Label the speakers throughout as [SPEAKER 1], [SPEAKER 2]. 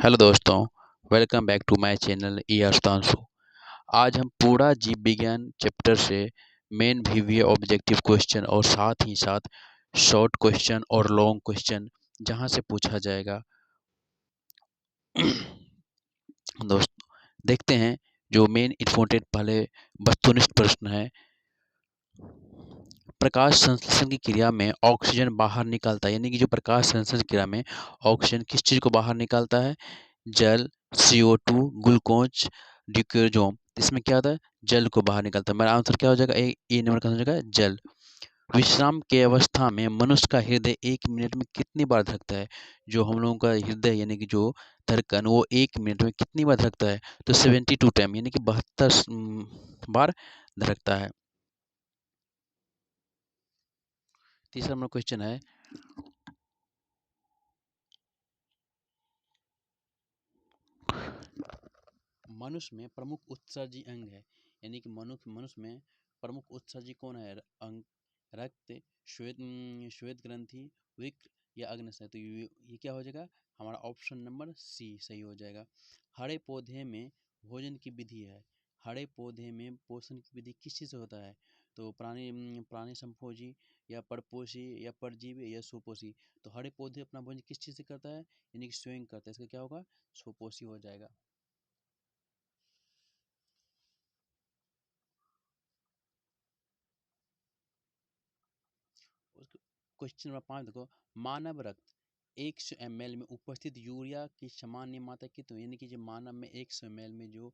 [SPEAKER 1] Hello दोस्तों, welcome back to my channel ई आस्तांशु। आज हम पूरा जीव विज्ञान चैप्टर से मेन वीवीए ऑब्जेक्टिव क्वेश्चन और साथ ही साथ शॉर्ट क्वेश्चन और लॉन्ग क्वेश्चन जहां से पूछा जाएगा। दोस्तों, देखते हैं जो मेन इम्पोर्टेंट पहले वस्तुनिष्ठ प्रश्न है। प्रकाश संश्लेषण की क्रिया में ऑक्सीजन बाहर निकालता है, यानी कि जो प्रकाश संश्लेषण की क्रिया में ऑक्सीजन किस चीज़ को बाहर निकालता है? जल, CO2, ग्लूकोज, ड्यूक्रोजोम। इसमें क्या होता है? जल को बाहर निकालता है। मेरा आंसर क्या हो जाएगा? ए नंबर का आंसर हो जाएगा जल। विश्राम के अवस्था में मनुष्य का हृदय 1 मिनट में कितनी बार धड़कता है? जो हम लोगों का हृदय यानी कि जो धड़कन वो 1 मिनट में कितनी बार धड़कता है? तो 72 टाइम यानी कि 72 बार धड़कता है। तीसरा नंबर क्वेश्चन है, मनुष्य में प्रमुख उत्सर्जी अंग है, यानी कि मनुष्य में प्रमुख उत्सर्जी कौन है? अंग रक्त, श्वेत श्वेत ग्रंथि, वृक्क या अग्न्याशय। तो ये क्या हो जाएगा? हमारा ऑप्शन नंबर सी सही हो जाएगा। हरे पौधे में भोजन की विधि है। हरे पौधे में पोषण की विधि किस चीज़ से होता है? तो प्राणी संभोजी या परपोषी या परजीवी या सुपोषी। तो हरे पौधे अपना भोजन किस चीज़ से करता है? यानी कि स्वयं करता है। इसका क्या होगा? सुपोषी हो जाएगा। क्वेश्चन नंबर 5 देखो, मानव रक्त 100 ml में उपस्थित यूरिया की सामान्य मात्रा कितनी? यानी कि जो मानव में 100 ml में जो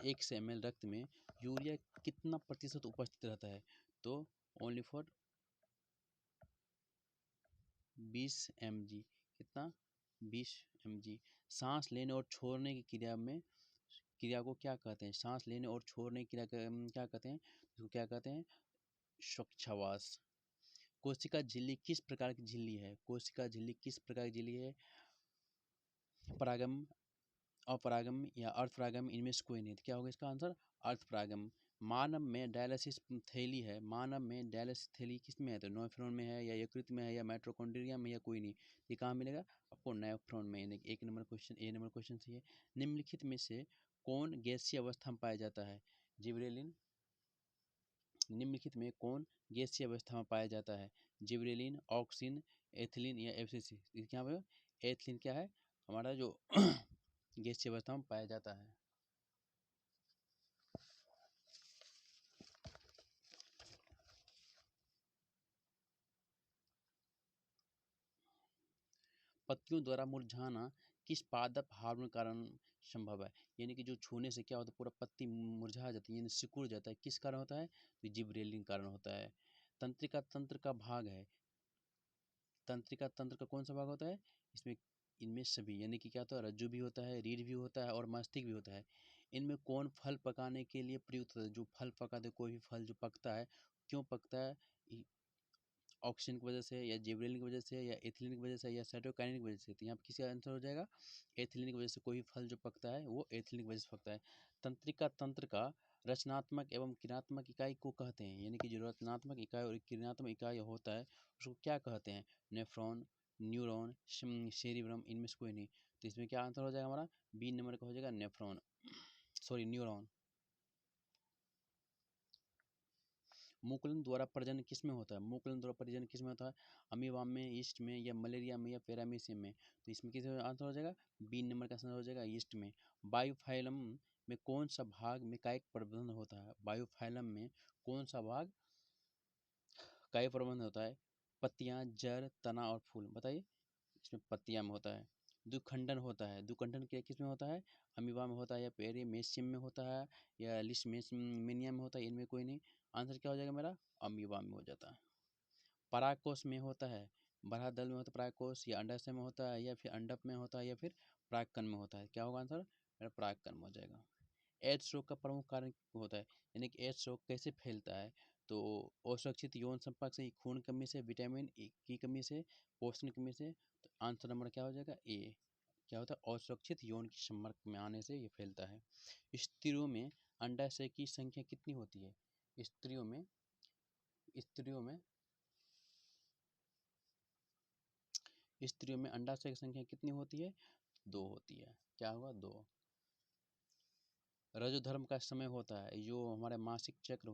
[SPEAKER 1] 100 ml रक्त में यूरिया कितना प्रतिशत उपस्थित रहता है? तो ओनली फॉर 20 mg। कितना? 20 mg। सांस लेने और छोड़ने की क्रिया को क्या कहते हैं? सांस लेने और छोड़ने की क्रिया क्या कहते हैं? इसको क्या कहते हैं? श्वासोच्छ्वास। कोशिका झिल्ली किस प्रकार की झिल्ली है? कोशिका झिल्ली किस प्रकार की झिल्ली है? परागम, अपरागम या अर्धपरागम, इनमें से कोई नहीं। तो क्या होगा इसका आंसर? अर्धपरागम। मानव में डायलिसिस थैली है। मानव में डायलिसिस थैली किस में है? तो नोफ्रॉन में है या यकृत में है या माइटोकॉन्ड्रिया में या कोई नहीं। ये कहाँ मिलेगा आपको? नेफ्रॉन में। यानी एक नंबर क्वेश्चन, ए नंबर क्वेश्चन सही है। निम्नलिखित में से कौन गैसीय अवस्था में पाया जाता है? जिब्रेलिन। निम्नलिखित में कौन गैसीय अवस्था में पाया जाता है? जिब्रेलिन, ऑक्सीन, एथिलीन या एफसीसी। क्या है? एथिलीन क्या है? हमारा जो गैसीय अवस्था में पाया जाता है। पत्तियों द्वारा मुरझाना किस पादप हार्मोन के कारण संभव है? यानी कि जो छूने से क्या होता है, पूरा पत्ती मुरझा जाती है, यानी सिकुड़ जाता है। किस कारण होता है? तो जिब्रेलिन कारण होता है। तंत्रिका तंत्र का भाग है। तंत्रिका तंत्र का कौन सा भाग होता है? इसमें इनमें सभी, यानी कि क्या होता है? रज्जु भी होता है, रीढ़ भी होता है और मस्तिष्क भी होता है। इनमें कौन फल पकाने के लिए प्रयुक्त होता है? जो फल पकाते, कोई भी फल जो पकता है, क्यों पकता है? ऑक्सीजन की वजह से या जिब्रेलिन की वजह से या एथिलीन की वजह से या साइटोकाइनिन की वजह से। तो यहाँ पे किसका आंसर हो जाएगा? एथिलीन की वजह से। कोई भी फल जो पकता है वो एथिलीन की वजह से पकता है। तंत्रिका तंत्र का रचनात्मक एवं क्रियात्मक इकाई को कहते हैं, यानी कि जो रचनात्मक इकाई और क्रियात्मक इकाई होता है उसको क्या कहते हैं? नेफ्रॉन, न्यूरॉन, सेरिब्रम, इनमें से कोई नहीं। तो इसमें क्या आंसर हो जाएगा हमारा? बी नंबर का हो जाएगा नेफ्रॉन, सॉरी न्यूरॉन। मुकुलन द्वारा प्रजनन किस में होता है? मुकुलन द्वारा प्रजनन किस में होता है? अमीबा में, ईस्ट में या मलेरिया में या पैरामीशियम में। तो इसमें किस आंसर हो जाएगा? बी नंबर का आंसर हो जाएगा ईस्ट में। बायोफाइलम में कौन सा भाग में कायिक प्रबंधन होता है? बायोफाइलम में कौन सा भाग कायिक प्रबंधन होता है? पत्तियां, जड़, तना और फूल। बताइए। इसमें पत्तियां में होता है। द्विखंडन होता है। द्विखंडन क्या किस में होता है? अमीबा में होता है या पेरीमेशियम में होता है या लिस्टमेनिया में होता है, इनमें कोई नहीं। आंसर क्या हो जाएगा मेरा? अमीबा में हो जाता है। परागकोश में होता है। बड़ा दल में होता है परागकोश, या अंडाशय में होता है, या फिर अंडक में होता है, या फिर परागकण में होता है। क्या होगा आंसर? मेरा परागकण में हो जाएगा। एड्स रोग का प्रमुख कारण होता है, यानी कि एड्स रोग कैसे फैलता है? तो असुरक्षित यौन संपर्क से, खून कमी से, विटामिन ए की कमी से, पोषण कमी से। तो आंसर नंबर क्या हो जाएगा? ए। क्या होता है? असुरक्षित यौन के संपर्क में आने से ये फैलता है। स्त्रियों में अंडाशय की संख्या कितनी होती है? स्त्रियों में स्त्रियों में अंडाशय की संख्या कितनी होती है? 2 होती है। क्या होगा? 2। रजोधर्म का समय होता है, जो हमारे मासिक चक्र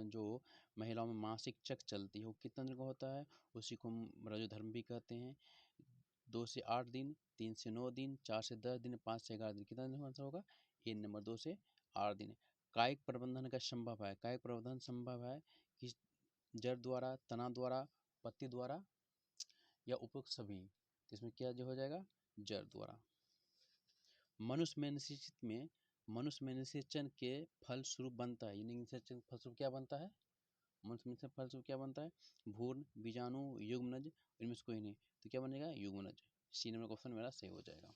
[SPEAKER 1] जो महिलाओं में मासिक चक्र चलती है वो कितने दिन का होता है, उसी को हम रजोधर्म भी कहते हैं। 2 से 8 दिन, 3 से 9 दिन, 4 से 10 दिन, 5 से 11 दिन। कितना दिन का आंसर होगा? ए नंबर 2 से 8 दिन। कायिक प्रबंधन का संभव है, कायिक प्रबंधन संभव है कि जड़ द्वारा, तना द्वारा, पत्ती द्वारा या उपयुक्त सभी। तो इसमें क्या जो हो जाएगा? जड़ द्वारा। मनुष्य में निषेचन के फलस्वरूप बनता है, यानी निषेचन के फलस्वरूप क्या बनता है? मनुष्य में से फलस्वरूप क्या बनता है? भ्रूण, बीजाणु, युग्मनज, इनमें से कोई नहीं, तो क्या बनेगा? युग्मनज। सी नंबर क्वेश्चन मेरा सही हो जाएगा।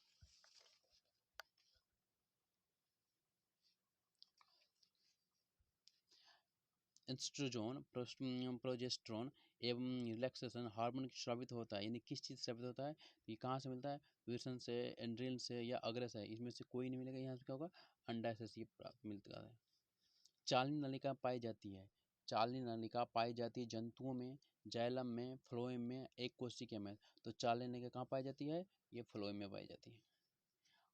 [SPEAKER 1] एस्ट्रोजन, प्रोजेस्टेरोन एवं रिलैक्सेशन हार्मोन स्रावित होता है, यानी किस चीज़ से स्रावित होता है? ये कहाँ से मिलता है? विल्सन से, एंड्रिल से या अग्र से? इसमें से कोई नहीं मिलेगा। यहाँ से क्या होगा? अंडाशय से प्राप्त मिलता है। चालनी नलिका पाई जाती है, चालनी नलिका पाई जाती है जंतुओं में, जाइलम में, फ्लोएम में, एक कोशिका में। तो चालनी नलिका कहाँ पाई जाती है? ये फ्लोएम में पाई जाती है।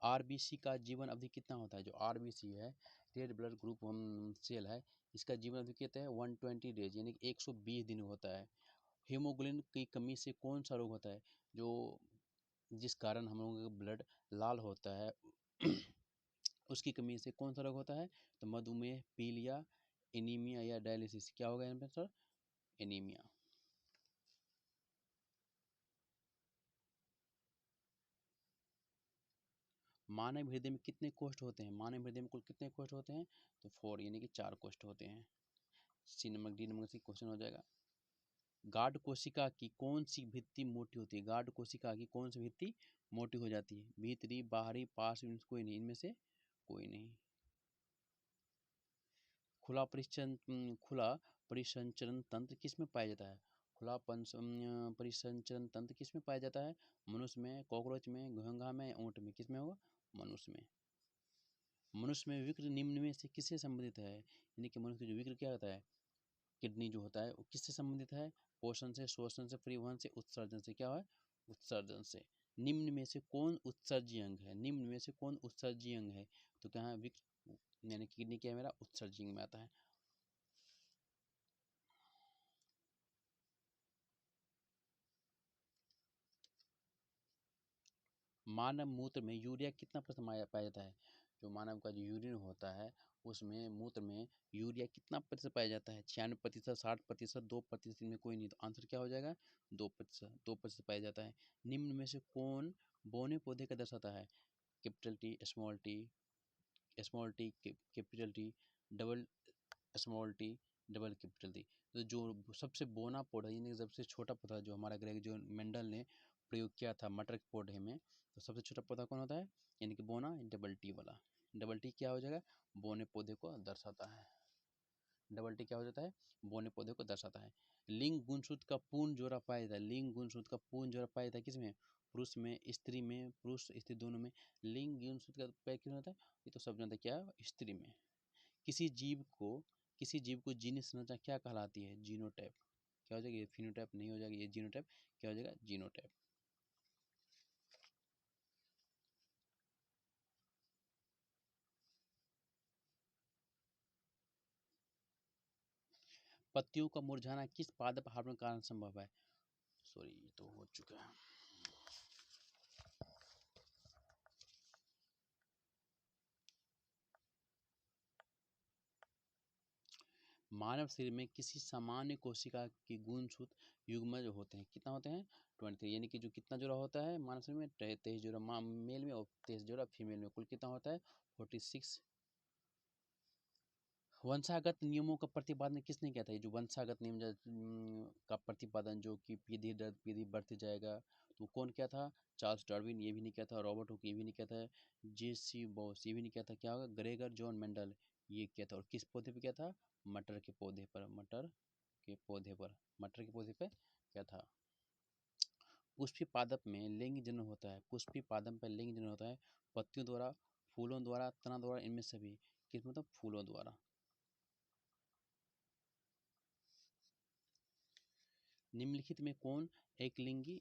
[SPEAKER 1] आरबीसी का जीवन अवधि कितना होता है? जो आरबीसी है, रेड ब्लड ग्रुप सेल है, इसका जीवन अवधि कितना है? 120 डेज, यानी कि 120 दिन होता है। हीमोग्लोबिन की कमी से कौन सा रोग होता है? जो जिस कारण हम लोगों का ब्लड लाल होता है उसकी कमी से कौन सा रोग होता है? तो मधुमेह, पीलिया, एनीमिया या डायलिसिस। क्या होगा यहाँ पे सर? एनीमिया। मानव हृदय में कितने कोष्ठ होते हैं? मानव हृदय में कुल कितने कोष्ठ होते हैं? तो 4, यानी कि 4 कोष्ठ होते हैं। सी नंबर, डी नंबर से क्वेश्चन हो जाएगा। गाढ़ कोशिका की कौन सी भित्ति मोटी होती है? गाढ़ कोशिका की कौन सी भित्ति मोटी हो जाती है? भीतरी, बाहरी, पार्श्व, इनमें से कोई नहीं, इनमें से कोई नहीं। खुला परिसंचरण तंत्र किस में पाया जाता है? परिसंचरण तंत्र किस में पाया जाता है? मनुष्य में, कॉकरोच में, घोंघा में, ऊंट में? किस में होगा? मनुष्य में। मनुष्य में विक्र निम्न में से किससे संबंधित है? यानी कि मनुष्य का जो विक्र क्या होता है, किडनी जो होता है, वो किससे संबंधित है? पोषण से, शोषण से, परिवहन से, उत्सर्जन से। क्या है? उत्सर्जन से। निम्न में से कौन उत्सर्जी अंग है? निम्न में से कौन उत्सर्जी अंग है? तो क्या है? विक्र, यानी किडनी क्या है मेरा? उत्सर्जी अंग में आता है। मानव मूत्र में यूरिया कितना प्रतिशत पाया जाता है? जो मानव का जो यूरिन होता है उसमें, मूत्र में यूरिया कितना प्रतिशत पाया जाता है? 96%, 60%, 2%, इनमें कोई नहीं। तो आंसर क्या हो जाएगा? 2%, 2% पाया जाता है। निम्न में से कौन बौने पौधे का दर्शाता है? Capital T, small T, capital T, double small T, double capital T. तो जो सबसे बौना पौधा, यानी सबसे छोटा पौधा जो हमारा ग्रेग जो मेंडल ने प्रयोग किया था मटर के पौधे में, तो सबसे छोटा पौधा कौन होता है? यानी कि बौना, डबल टी वाला। डबल टी क्या हो जाएगा? बौने पौधे को दर्शाता है। डबल टी क्या हो जाता है? बौने पौधे को दर्शाता है। लिंग गुणसूत्र का पूर्ण जोड़ा पाया जाता है, लिंग गुणसूत्र का पूर्ण जोड़ा पाया जाता है किसमें? पुरुष में, स्त्री में, पुरुष स्त्री दोनों में। लिंग गुणसूत्र का पैर किसमें होता है? ये तो सब जानते हैं, क्या? स्त्री में। किसी जीव को किसी जीव को जीन संरचना क्या कहलाती है? जीनोटाइप। क्या हो जाएगा? ये फिनोटाइप नहीं हो जाएगा, ये जीनोटाइप। क्या हो जाएगा? जीनोटाइप। पत्तियों का मुरझाना किस पादप हार्मोन के कारण संभव है? सॉरी, ये तो हो चुका है। मानव शरीर में किसी सामान्य कोशिका के गुणसूत्र युग्मज होते हैं, कितना होते हैं? 23, यानी कि जो कितना जोड़ा होता है मानव शरीर में? 23 जोड़ा मेल में और 23 जोड़ा फीमेल में, कुल कितना होता है? 46। वंशागत नियमों का प्रतिपादन किसने किया था? ये जो वंशागत नियम का प्रतिपादन, जो कि पीढ़ी दर पीढ़ी बढ़ते जाएगा, तो कौन किया था? चार्ल्स डार्विन ये भी नहीं किया था, रॉबर्ट हुक ये भी नहीं किया था, जे.सी. बॉस ये भी नहीं किया था। क्या होगा? ग्रेगर जॉन मेंडल ये किया था। और किस पौधे पे किया था? मटर के पौधे पर, मटर के पौधे पर, मटर के पौधे पे क्या था? पुष्पी पादप में लिंग जन्म होता है, पुष्पी पादप पर लिंग जन्म होता है पत्तियों द्वारा, फूलों द्वारा, तना द्वारा, इनमें सभी। किस मतलब? फूलों द्वारा। निम्नलिखित में कौन एक लिंगी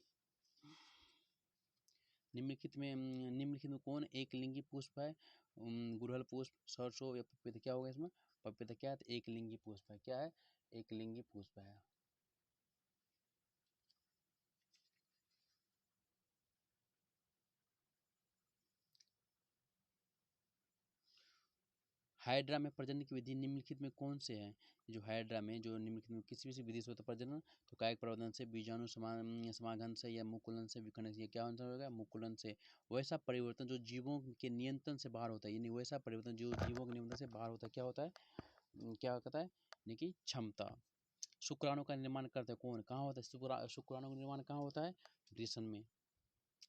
[SPEAKER 1] निम्नलिखित में कौन एक लिंगी पुष्प है? गुड़हल पुष्प, सरसों या पपीता? क्या होगा इसमें? पपीता। क्या है? तो एक लिंगी पुष्प है। क्या है? एक लिंगी पुष्प है। हाइड्रा में प्रजनन की विधि निम्नलिखित में कौन से हैं? जो हाइड्रा में जो निम्नलिखित में किसी भी विधि से होता है प्रजनन, तो कायिक प्रवर्धन से, बीजाणु समागम से, या मुकुलन से, विखंडन से। क्या आंसर होगा? मुकुलन से। वैसा परिवर्तन जो जीवों के नियंत्रण से बाहर होता है, यानी वैसा परिवर्तन जो जीवों के नियंत्रण से बाहर होता है, क्या होता है? क्या होता है? यानी कि क्षमता। शुक्राणु का निर्माण करता है कौन? कहाँ होता है शुक्राणु का निर्माण? कहाँ होता है? वृषण में।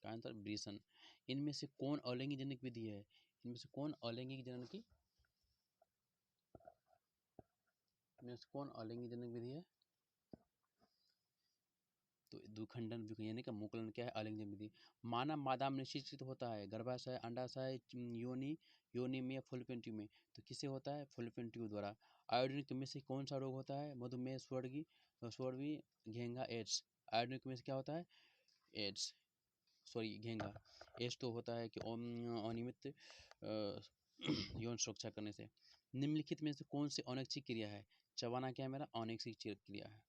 [SPEAKER 1] का आंसर वृषण। इनमें से कौन अलैंगिक जनक विधि है? इनमें से कौन अलैंगिक जनन की इनमें से कौन अलैंगिक जनक विधि है? तो द्विखंडन यानी कि मुकुलन क्या है? अलैंगिक जनक विधि। मानव मादा में निश्चित होता है गर्भाशय, अंडाशय, योनि में या फुलपिंड में? तो किससे होता है? फुलपिंड द्वारा। आयोडीन की कमी से कौन सा रोग होता है? मधुमेह, स्वर्वी, घेंघा, एड्स। आयोडीन की कमी से क्या होता है? एड्स, सॉरी घेंघा। एड्स तो होता है कि अनियमित यौन सुरक्षा करने से। निम्नलिखित में से कौन सी अनैच्छिक क्रिया है? चबाना क्या है मेरा? अनैच्छिक क्रिया है।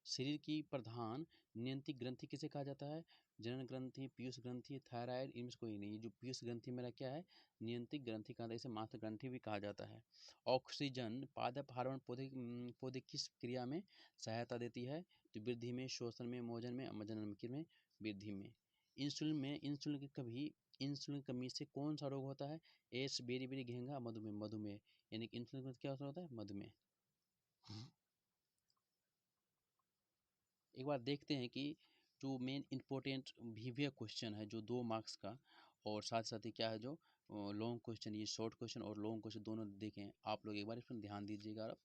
[SPEAKER 1] शरीर की प्रधान नियंत्रित ग्रंथि किसे कहा जाता है? जनन ग्रंथि, पीयूष ग्रंथि, थायराइड। इनमें से कोई नहीं। जो पीयूष ग्रंथि मेरा क्या है? नियंत्रित ग्रंथि कहा जाता है। इसे मातृ ग्रंथि भी कहा जाता है। ऑक्सीजन पादप हार्मोन पौधे किस क्रिया में सहायता देती है? तो वृद्धि में, श्वसन में, मोजन में, जनन में, वृद्धि में। इंसुलिन कमी से कौन सा रोग होता है? एड्स, बेरी घेंघा, मधुमेह। यानी कि इंसुलिन कमी से क्या होता है? मधुमेह। एक बार देखते हैं कि जो मेन इम्पोर्टेंट वीवीए क्वेश्चन है जो 2 मार्क्स का, और साथ साथ ही क्या है जो लॉन्ग क्वेश्चन, ये शॉर्ट क्वेश्चन और लॉन्ग क्वेश्चन दोनों देखें आप लोग। एक बार इस पर ध्यान दीजिएगा और आप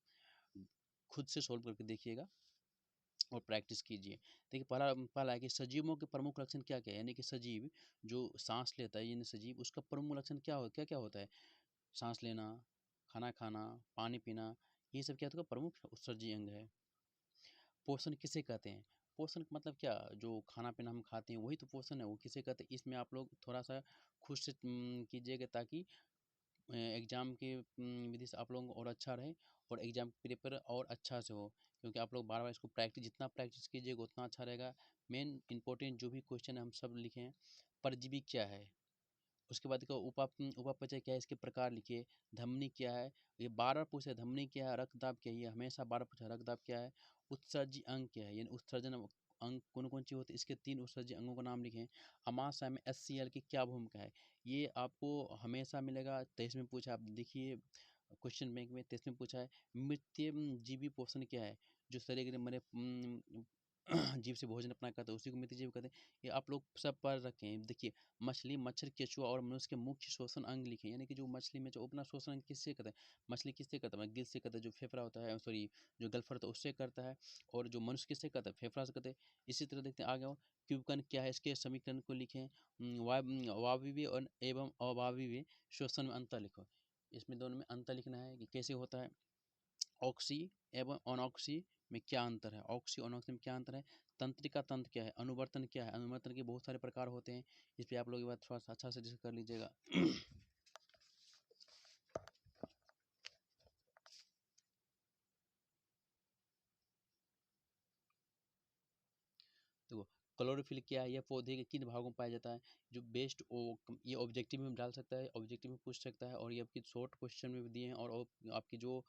[SPEAKER 1] खुद से सोल्व करके देखिएगा और प्रैक्टिस कीजिए। देखिए पहला है कि सजीवों के प्रमुख लक्षण क्या क्या है? यानी कि सजीव जो सांस लेता है, यानी सजीव, उसका प्रमुख लक्षण क्या क्या होता है? सांस लेना, खाना खाना, पानी पीना, ये सब क्या होता है? प्रमुख उत्सर्जी अंग है। पोषण किसे कहते हैं? पोषण का मतलब क्या? जो खाना पीना हम खाते हैं वही तो पोषण है। वो किसे कहते हैं? इसमें आप लोग थोड़ा सा खुद से कीजिएगा ताकि एग्ज़ाम के विधि से आप लोगों को और अच्छा रहे और एग्ज़ाम प्रिपेयर और अच्छा से हो, क्योंकि आप लोग बार बार इसको जितना प्रैक्टिस कीजिएगा उतना अच्छा रहेगा। मेन इंपॉर्टेंट जो भी क्वेश्चन है हम सब लिखे हैं। परजीवी क्या है? उसके बाद का उपापचय क्या है? इसके प्रकार लिखिए। धमनी क्या है? ये बार बार पूछा है। धमनी क्या है? रक्तदाब क्या है? ये हमेशा बार बार पूछा है। रक्तदाब क्या है? उत्सर्जी अंग क्या है? यानी उत्सर्जन अंग कौन कौन सी होती है? इसके 3 उत्सर्जी अंगों का नाम लिखें। अमाशय में HCl की क्या भूमिका है? ये आपको हमेशा मिलेगा। 23 में पूछा, आप देखिए क्वेश्चन बैंक में 23 में पूछा है। मृत्यु जीवी पोषण क्या है? जो शरीर के मरे जीव से भोजन अपना करता है उसी को मृत जीव कहते हैं। ये आप लोग सब पढ़ रखे हैं। देखिए मछली, मच्छर, केंचुआ और मनुष्य के मुख्य श्वसन अंग लिखे, यानी कि जो मछली में जो अपना श्वसन अंग किससे करता है? मछली किससे करता है? गिल से करता है। जो फेफड़ा होता है, सॉरी, जो गलफर होता है उससे करता है। और जो मनुष्य किससे करता है? फेफड़ा से करते हैं। इसी तरह देखते हैं आगे और क्यूबकन क्या है? इसके समीकरण को लिखें। वायवीय और एवं अवायवीय श्वसन में अंतर लिखो। इसमें दोनों में अंतर लिखना है कि कैसे होता है। ऑक्सी एवं अनऑक्सी में क्या अंतर है? ऑक्सी और अनऑक्सी में क्या अंतर है? तंत्रिका तंत्र क्या है? अनुवर्तन क्या है? अनुवर्तन के बहुत सारे प्रकार होते हैं। इस पे आप लोग एक बार थोड़ा सा अच्छा से डिस्कस कर लीजिएगा। देखो क्लोरोफिल क्या है? यह पौधे के किन भागों में पाया जाता है? जो बेस्ट ये ऑब्जेक्टिव में डाल सकता है, ऑब्जेक्टिव में पूछ सकता है, और ये आपकी शॉर्ट क्वेश्चन में भी दिए हैं, और आपकी जो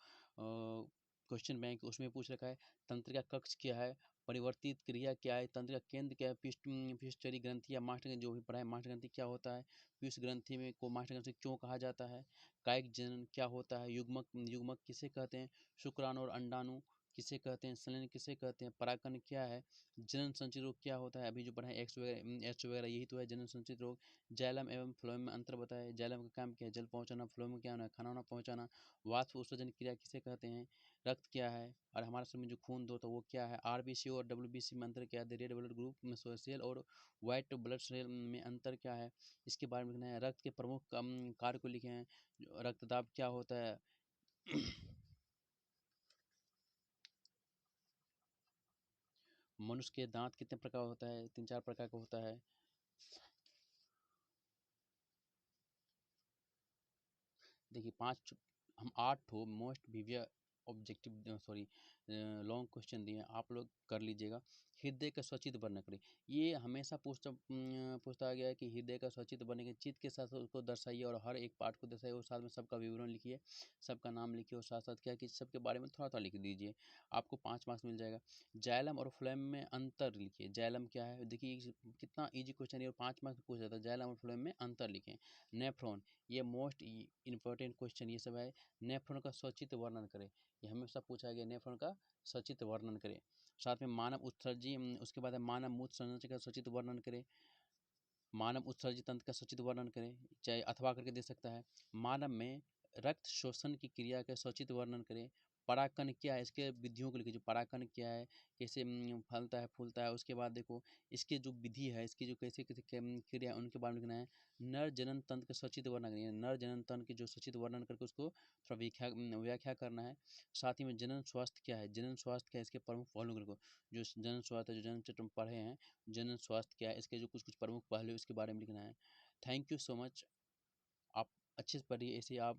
[SPEAKER 1] क्वेश्चन बैंक उसमें पूछ रखा है। तंत्रिका कक्ष क्या है? परिवर्तित क्रिया क्या है? तंत्रिका केंद्र क्या है? पिस्टरी ग्रंथि या मास्टर ग्रंथि, जो भी पढ़ा है। मास्टर ग्रंथि क्या होता है? पीयूष ग्रंथि में को मास्टर ग्रंथि क्यों कहा जाता है? कायिक जनन क्या होता है? युग्मक युग्मक किसे कहते हैं? शुक्राणु और अंडाणु किसे कहते हैं? संलयन किसे कहते हैं? परागकण क्या है? जनन संचित रोग क्या होता है? अभी जो पढ़ा है एक्स वगैरह यही तो है जनन संचित रोग। जाइलम एवं फ्लोएम में अंतर बताए। जाइलम का काम क्या है? जल पहुंचाना। फ्लोएम में क्या होना है? खाना वाना पहुंचाना। वाष्प उत्सर्जन क्रिया किसे कहते हैं? रक्त क्या है? और हमारे शरीर में जो खून दो तो वो क्या है? RBC और WBC में अंतर क्या है? रेड ब्लड ग्रुप में सेल और व्हाइट ब्लड सेल में अंतर क्या है? इसके बारे में लिखना है। रक्त के प्रमुख कार्य को लिखे हैं। रक्तदाब क्या होता है? मनुष्य के दांत कितने प्रकार होता है? 3-4 प्रकार का होता है। देखिए 5 हम 8 ठो मोस्ट विवियर ऑब्जेक्टिव सॉरी लॉन्ग क्वेश्चन दिए हैं, आप लोग कर लीजिएगा। हृदय का स्वचित वर्णन करें। ये हमेशा पूछता गया है कि हृदय का स्वचित वर्णन के चित्त के साथ उसको दर्शाइए और हर एक पार्ट को दर्शाइए और साथ में सबका विवरण लिखिए, सबका नाम लिखिए और साथ साथ क्या है कि सबके बारे में थोड़ा थोड़ा लिख दीजिए, आपको 5 मार्क्स मिल जाएगा। जाइलम और फ्लोएम में अंतर लिखिए। जाइलम क्या है? देखिए कितना ईजी क्वेश्चन है और 5 मार्क्स पूछ जाता है। जाइलम और फ्लोएम में अंतर लिखें। नेफ्रॉन, ये मोस्ट इंपॉर्टेंट क्वेश्चन ये सब है। नेफ्रॉन का स्वचित वर्णन करें, ये हमेशा पूछा गया। नेफ्रॉन का सचित वर्णन करें। साथ में मानव उत्सर्जी, उसके बाद है मानव मूत्र संरचना का सचित वर्णन करें। मानव उत्सर्जी तंत्र का सचित वर्णन करें, चाहे अथवा करके दे सकता है। मानव में रक्त शोषण की क्रिया का सचित वर्णन करें। परागकण क्या है, इसके विधियों को लिखिए। जो परागकण क्या है, कैसे फलता है फूलता है। उसके बाद देखो इसकी जो विधि है, इसकी जो कैसे कैसे क्रिया है उनके बारे में लिखना है। नर जनन तंत्र का सचित वर्णन करें। नर जनन तंत्र के जो सचित वर्णन करके उसको थोड़ा व्याख्या करना है। साथ ही में जनन स्वास्थ्य क्या है, जनन स्वास्थ्य क्या है, इसके प्रमुख पहलुओं को, जो जनन स्वास्थ्य है, जो जनन चित्र में पढ़े हैं, जनन स्वास्थ्य क्या है, इसके जो कुछ कुछ प्रमुख पहलू इसके बारे में लिखना है। Thank you so much. आप अच्छे से पढ़िए, ऐसे आप